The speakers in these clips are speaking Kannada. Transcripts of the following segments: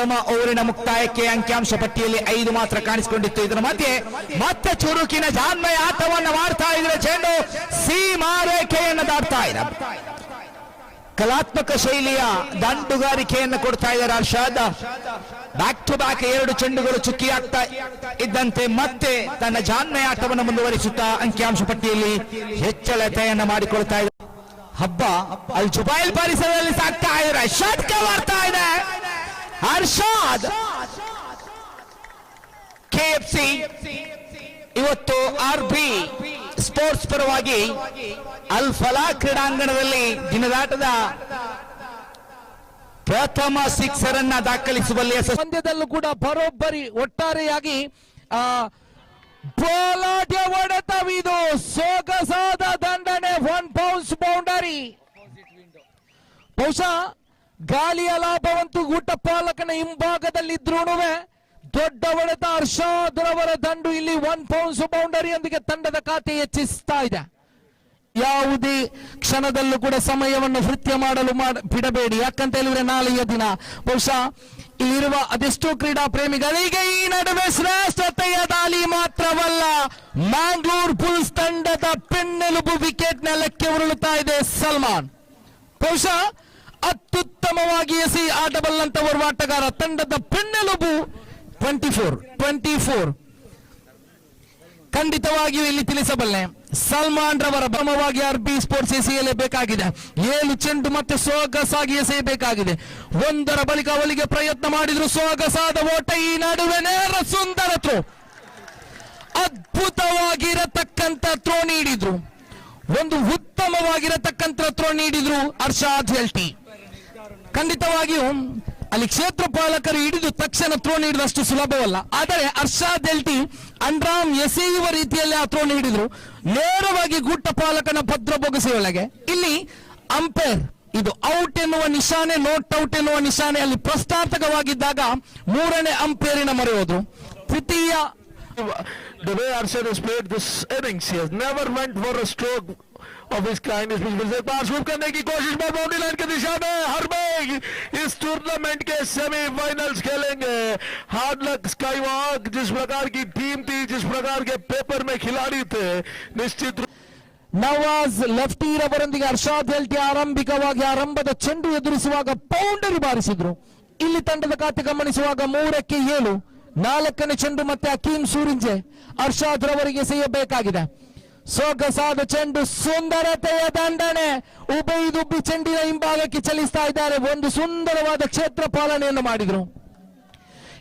ಪ್ರಥಮ ಓವರಿನ ಮುಕ್ತಾಯಕ್ಕೆ ಅಂಕಿಅಂಶ ಪಟ್ಟಿಯಲ್ಲಿ 5 ಮಾತ್ರ ಕಾಣಿಸಿಕೊಂಡಿತ್ತು. ಇದರ ಮಧ್ಯೆ ಮತ್ತೆ ಚುರುಕಿನ ಜಾನ್ಮಯ ಆಟವನ್ನು ಮಾಡ್ತಾ ಇದ್ರೆ ಚೆಂಡು ಸೀಮಾ ರೇಖೆಯನ್ನು ದಾಟ್ತಾ ಇದೆ. ಕಲಾತ್ಮಕ ಶೈಲಿಯ ದಂಡುಗಾರಿಕೆಯನ್ನು ಕೊಡ್ತಾ ಇದ್ದಾರೆ ಅರ್ಷಾದ್. ಬ್ಯಾಕ್ ಟು ಬ್ಯಾಕ್ 2 ಚೆಂಡುಗಳು ಚುಕ್ಕಿಯಾಗ್ತಾ ಇದ್ದಂತೆ ಮತ್ತೆ ತನ್ನ ಜಾನ್ಮಯ ಆಟವನ್ನು ಮುಂದುವರಿಸುತ್ತಾ ಅಂಕಿಅಂಶ ಪಟ್ಟಿಯಲ್ಲಿ ಹೆಚ್ಚಳತೆಯನ್ನು ಮಾಡಿಕೊಳ್ತಾ ಇದೆ. ಹಬ್ಬ ಅಲ್ ಜುಬೈಲ್ ಪರಿಸರದಲ್ಲಿ ಸಾಕ್ತಾ ಇದ್ದಾರೆ. ಷಟ್ಕ ಮಾಡ್ತಾ ಇದೆ ಅರ್ಷಾದ್. ಕೆಎಫ್ಸಿ ಇವತ್ತು ಆರ್ಬಿ ಸ್ಪೋರ್ಟ್ಸ್ ಪರವಾಗಿ ಅಲ್ ಫಲಾ ಕ್ರೀಡಾಂಗಣದಲ್ಲಿ ದಿನದಾಟದ ಪ್ರಥಮ ಸಿಕ್ಸರ್ ಅನ್ನ ದಾಖಲಿಸುವಲ್ಲಿ ಪಂದ್ಯದಲ್ಲೂ ಕೂಡ ಬರೋಬ್ಬರಿ ಒಟ್ಟಾರೆಯಾಗಿ ಬೋಲಾಟ ಹೊಡೆತವಿದು ಸೊಗಸಾದ ದಂಡನೆ 1 ಬೌನ್ಸ್ ಬೌಂಡರಿ. ಬಹುಶಃ ಗಾಳಿಯ ಲಾಭವಂತೂ ಗುಟ್ಟಪಾಲಕನ ಹಿಂಭಾಗದಲ್ಲಿದ್ರೂ ದೊಡ್ಡ ಹೊಡೆತ ಅರ್ಷಾದ್ ರವರ ದಂಡು ಇಲ್ಲಿ 1 ಬೌನ್ಸ್ ಬೌಂಡರಿಯೊಂದಿಗೆ ತಂಡದ ಖಾತೆ ಹೆಚ್ಚಿಸ್ತಾ ಇದೆ. ಯಾವುದೇ ಕ್ಷಣದಲ್ಲೂ ಕೂಡ ಸಮಯವನ್ನು ನೃತ್ಯ ಮಾಡಲು ಬಿಡಬೇಡಿ. ಯಾಕಂತ ಹೇಳಿದ್ರೆ ನಾಳೆಯ ದಿನ ಬಹುಶಃ ಇಲ್ಲಿರುವ ಅದೆಷ್ಟೋ ಕ್ರೀಡಾ ಪ್ರೇಮಿಗಳಿಗೆ ಈ ನಡುವೆ ಶ್ರೇಷ್ಠತೆಯ ದಾಳಿ ಮಾತ್ರವಲ್ಲ, ಮ್ಯಾಂಗ್ಳೂರ್ ಬುಲ್ಸ್ ತಂಡದ ಬೆನ್ನೆಲುಬು ವಿಕೆಟ್ ನೆಲಕ್ಕೆ ಉರುಳುತ್ತಾ ಇದೆ ಸಲ್ಮಾನ್. ಬಹುಶಃ ಅತ್ಯುತ್ತಮವಾಗಿ ಎಸೆ ಆಡಬಲ್ಲಂತ ಓರ್ವ ಆಟಗಾರ, ತಂಡದ ಬೆನ್ನೆಲುಬು 24 ಖಂಡಿತವಾಗಿಯೂ ಇಲ್ಲಿ ತಿಳಿಸಬಲ್ಲೆ. ಸಲ್ಮಾನ್ ರವರ ಕ್ರಮವಾಗಿ ಆರ್ಬಿ ಸ್ಪೋರ್ಟ್ಸ್ ಎಸೆಯಲೇಬೇಕಾಗಿದೆ. 7 ಚೆಂಡು ಮತ್ತೆ ಸೊಗಸಾಗಿ ಎಸೆಯಬೇಕಾಗಿದೆ. ಒಂದರ ಬಳಿಕ ಅವಳಿಗೆ ಪ್ರಯತ್ನ ಮಾಡಿದ್ರು, ಸೊಗಸಾದ ಓಟ. ಈ ನಡುವೆ ನೇರ ಸುಂದರ ಥ್ರೋ, ಅದ್ಭುತವಾಗಿರತಕ್ಕಂತ ಥ್ರೋ ನೀಡಿದ್ರು, ಒಂದು ಉತ್ತಮವಾಗಿರತಕ್ಕಂತ ಥ್ರೋ ನೀಡಿದ್ರು ಅರ್ಷಾದ್ ಎಲ್ಟಿ. ಖಂಡಿತವಾಗಿಯೂ ಅಲ್ಲಿ ಕ್ಷೇತ್ರ ಪಾಲಕರು ಹಿಡಿದು ತಕ್ಷಣ ಥ್ರೋ ನೀಡಿದಷ್ಟು ಸುಲಭವಲ್ಲ. ಆದರೆ ಅರ್ಷಾದ್ ಎಲ್ಟಿ ಅಂಡ್ರಾಮ್ ಎಸೆಯುವ ರೀತಿಯಲ್ಲಿ ಆ ಥ್ರೋ ನೀಡಿದ್ರು, ನೇರವಾಗಿ ಗುಟ್ಟ ಪಾಲಕನ ಭದ್ರ ಬೊಗಸೆಯೊಳಗೆ. ಇಲ್ಲಿ ಅಂಪೈರ್ ಇದು ಔಟ್ ಎನ್ನುವ ನಿಶಾನೆ, ನೋಟ್ ಔಟ್ ಎನ್ನುವ ನಿಶಾನೆ ಅಲ್ಲಿ ಪ್ರಶ್ನಾರ್ಥಕವಾಗಿದ್ದಾಗ 3ನೇ ಅಂಪೈರಿನ ಮೊರೆ ಹೋದ್ರು. ತೃತೀಯ The way Arshad has played this innings, he has never went for a stroke of his kind. पास स्वीप करने की कोशिश में बाउंड्री लाइन की दिशा में हरबेग इस टूर्नामेंट के सेमीफाइनल्स खेलेंगे. हार्ड लक स्काईवॉक, जिस प्रकार की टीम थी, जिस प्रकार के पेपर में खिलाड़ी थे, निश्चित ನವಾಜ್ ಲೆಫ್ಟಿ ರವರೊಂದಿಗೆ ಅರ್ಷಾದ್ ಎಲ್ಟಿ ಆರಂಭಿಕವಾಗಿ ಆರಂಭದ ಚೆಂಡು ಎದುರಿಸುವಾಗ ಬೌಂಡರಿ ಬಾರಿಸಿದ್ರು. ಇಲ್ಲಿ ತಂಡದ ಖಾತೆ ಗಮನಿಸುವಾಗ 3ಕ್ಕೆ 7, 4ನೇ ಚೆಂಡು ಮತ್ತೆ ಹಕೀಂ ಸೂರಿಂಜೆ ಅರ್ಷಾದ್ ರವರಿಗೆ ಎಸೆಯಬೇಕಾಗಿದೆ. ಸೊಗಸಾದ ಚೆಂಡು, ಸುಂದರತೆಯ ದಂಡನೆ. ಉಭಯದುಬ್ಬಿ ಚೆಂಡಿನ ಹಿಂಭಾಗಕ್ಕೆ ಚಲಿಸ್ತಾ ಇದ್ದಾರೆ. ಒಂದು ಸುಂದರವಾದ ಕ್ಷೇತ್ರ ಪಾಲನೆಯನ್ನು ಮಾಡಿದ್ರು.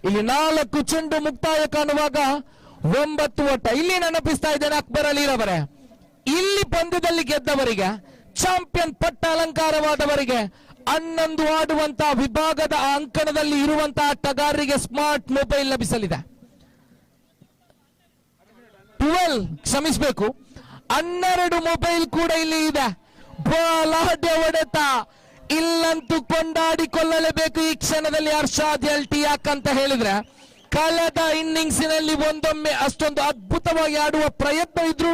ಇಲ್ಲಿ 4 ಚೆಂಡು ಮುಕ್ತಾಯ ಕಾಣುವಾಗ 9 ಓಟ. ಇಲ್ಲಿ ನೆನಪಿಸ್ತಾ ಇದ್ದೇನೆ ಅಕ್ಬರ್ ಅಲಿ ರವರೇ, ಇಲ್ಲಿ ಪಂದ್ಯದಲ್ಲಿ ಗೆದ್ದವರಿಗೆ, ಚಾಂಪಿಯನ್ ಪಟ್ಟ ಅಲಂಕಾರವಾದವರಿಗೆ 11 ಆಡುವಂತಹ ವಿಭಾಗದ ಅಂಕಣದಲ್ಲಿ ಇರುವಂತಹ ಆಟಗಾರರಿಗೆ ಸ್ಮಾರ್ಟ್ ಮೊಬೈಲ್ ಲಭಿಸಲಿದೆ. 12 ಕ್ಷಮಿಸಬೇಕು, 12 ಮೊಬೈಲ್ ಕೂಡ ಇಲ್ಲಿ ಇದೆ. ಬೋಲಾಟೆ ಹೊಡೆತ ಇಲ್ಲಂತೂ ಕೊಂಡಾಡಿಕೊಳ್ಳಲೇಬೇಕು ಈ ಕ್ಷಣದಲ್ಲಿ ಅರ್ಷಾದ್ ಎಲ್ಟಿ. ಯಾಕಂತ ಹೇಳಿದ್ರೆ ಕಳೆದ ಇನ್ನಿಂಗ್ಸಿನಲ್ಲಿ ಒಂದೊಮ್ಮೆ ಅಷ್ಟೊಂದು ಅದ್ಭುತವಾಗಿ ಆಡುವ ಪ್ರಯತ್ನ ಇದ್ರೂ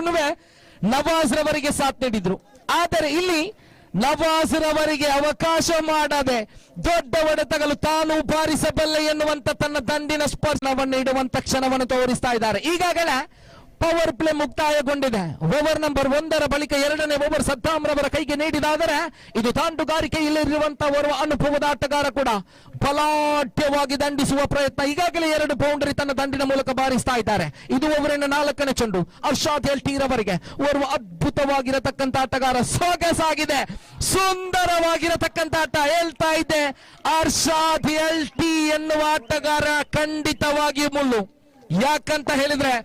ನವಾಜ್ ರವರಿಗೆ ಸಾಥ್ ನೀಡಿದ್ರು. ಆದರೆ ಇಲ್ಲಿ ನವಾಜ್ ರವರಿಗೆ ಅವಕಾಶ ಮಾಡದೆ ದೊಡ್ಡ ಹೊಡೆತಗಳು ತಾನು ಬಾರಿಸಬಲ್ಲೆ ಎನ್ನುವಂತ ತನ್ನ ದಂಡಿನ ಸ್ಪರ್ಶವನ್ನು ಇಡುವಂತ ಕ್ಷಣವನ್ನು ತೋರಿಸ್ತಾ ಇದ್ದಾರೆ. ಈಗಾಗಲೇ ಪವರ್ ಪ್ಲೇ ಮುಕ್ತಾಯಗೊಂಡಿದೆ. ಓವರ್ ನಂಬರ್ 1ರ ಬಳಿಕ 2ನೇ ಓವರ್ ಸದ್ದಾಮ್ ರವರ ಕೈಗೆ ನೀಡಿದಾದರೆ ಇದು ದಾಂಡುಗಾರಿಕೆಯಲ್ಲಿರುವಂತಹ ಓರ್ವ ಅನುಭವದ ಆಟಗಾರ ಕೂಡ ಬಲಾಢ್ಯವಾಗಿ ದಂಡಿಸುವ ಪ್ರಯತ್ನ. ಈಗಾಗಲೇ 2 ಬೌಂಡರಿ ತನ್ನ ದಂಡಿನ ಮೂಲಕ ಬಾರಿಸ್ತಾ ಇದ್ದಾರೆ. ಇದು ಓವರಿನ 4ನೇ ಚೆಂಡು ಅರ್ಷಾದ್ ಎಲ್ಟಿ ರವರಿಗೆ. ಓರ್ವ ಅದ್ಭುತವಾಗಿರತಕ್ಕಂತ ಆಟಗಾರ, ಸೊಗಸಾಗಿದೆ, ಸುಂದರವಾಗಿರತಕ್ಕಂತ ಆಟ. ಹೇಳ್ತಾ ಇದೆ ಅರ್ಷಾದ್ ಎಲ್ಟಿ ಎನ್ನುವ ಆಟಗಾರ ಖಂಡಿತವಾಗಿ ಮುಳ್ಳು. ಯಾಕಂತ ಹೇಳಿದ್ರೆ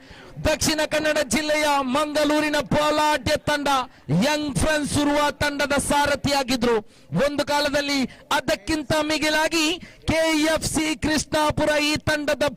ದಕ್ಷಿಣ ಕನ್ನಡ ಜಿಲ್ಲೆಯ ಮಂಗಳೂರಿನ ಬೋಲಾಟೆ ತಂಡ ಯಂಗ್ ಫ್ರೆಂಡ್ಸ್ ಉರುವ ತಂಡದ ಸಾರಥಿಯಾಗಿದ್ರು. ಒಂದು ಕಾಲದಲ್ಲಿ ಅದಕ್ಕಿಂತ ಮಿಗಿಲಾಗಿ ಕೆಎಫ್ಸಿ ಕೃಷ್ಣಾಪುರ ಈ ತಂಡದ